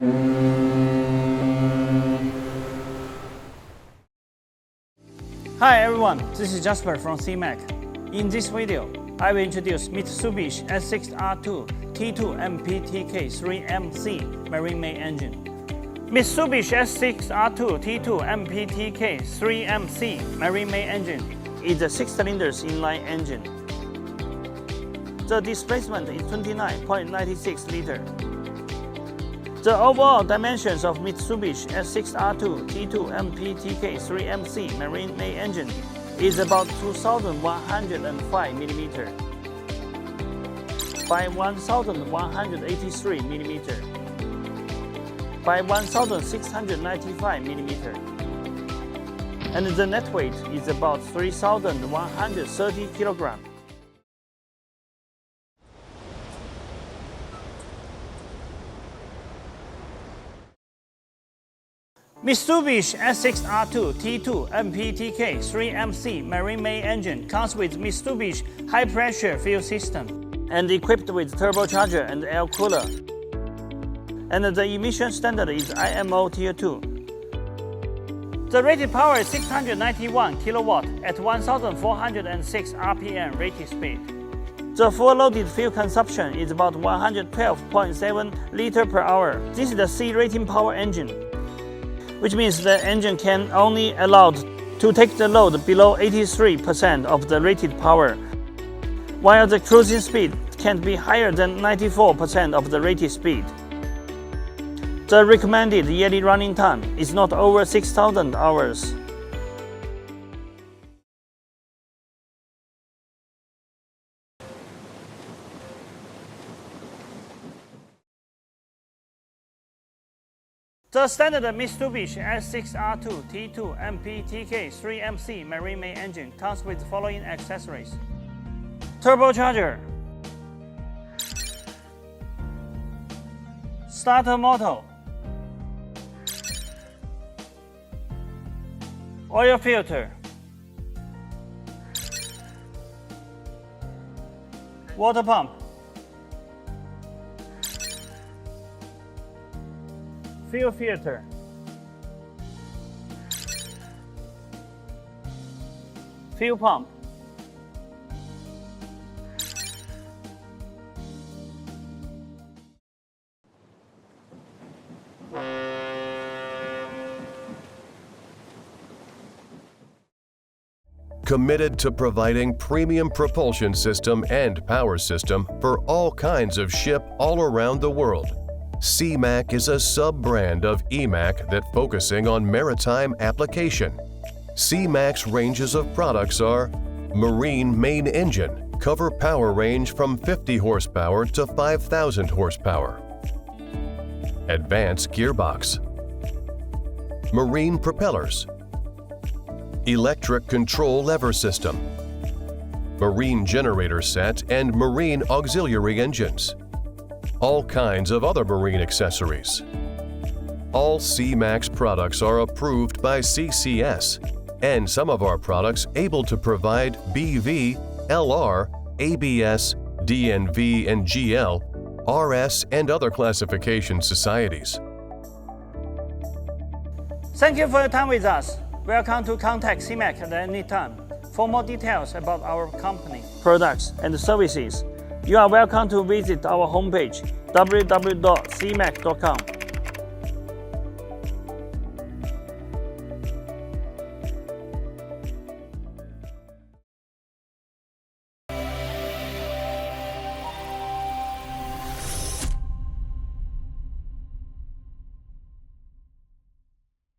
Hi everyone, this is Jasper from SeaMac. In this video, I will introduce Mitsubishi S6R2-T2MPTK3M Marine main engine. Mitsubishi S6R2-T2MPTK3M Marine main engine is a 6-cylinder inline engine. The displacement is 29.96 liters. The overall dimensions of Mitsubishi S6R2-T2MPTK3M Marine main engine is about 2,105 mm by 1,183 mm by 1,695 mm, and the net weight is about 3,130 kg. Mitsubishi S6R2-T2MPTK3M Marine main engine comes with Mitsubishi high-pressure fuel system and equipped with turbocharger and air-cooler. And the emission standard is IMO Tier II. The rated power is 691 kW at 1,406 RPM rated speed. The full loaded fuel consumption is about 112.7 liters per hour. This is the C rating power engine, which means the engine can only allowed to take the load below 83% of the rated power, while the cruising speed can be higher than 94% of the rated speed. The recommended yearly running time is not over 6,000 hours. The standard Mitsubishi S6R2-T2MPTK3M Marine main engine comes with the following accessories: turbocharger, starter motor, oil filter, water pump, fuel filter, fuel pump, committed to providing premium propulsion system and power system for all kinds of ship all around the world. SeaMac is a sub-brand of eMac that focusing on maritime application. SeaMac's ranges of products are Marine main engine, cover power range from 50 horsepower to 5,000 horsepower. Advanced gearbox. Marine propellers. Electric control lever system. Marine generator set and marine auxiliary engines. All kinds of other marine accessories. All SeaMac's products are approved by CCS, and some of our products able to provide BV, LR, ABS, DNV, and GL, RS, and other classification societies. Thank you for your time with us. Welcome to contact SeaMac at any time. For more details about our company, products, and services, you are welcome to visit our homepage www.seamac.com.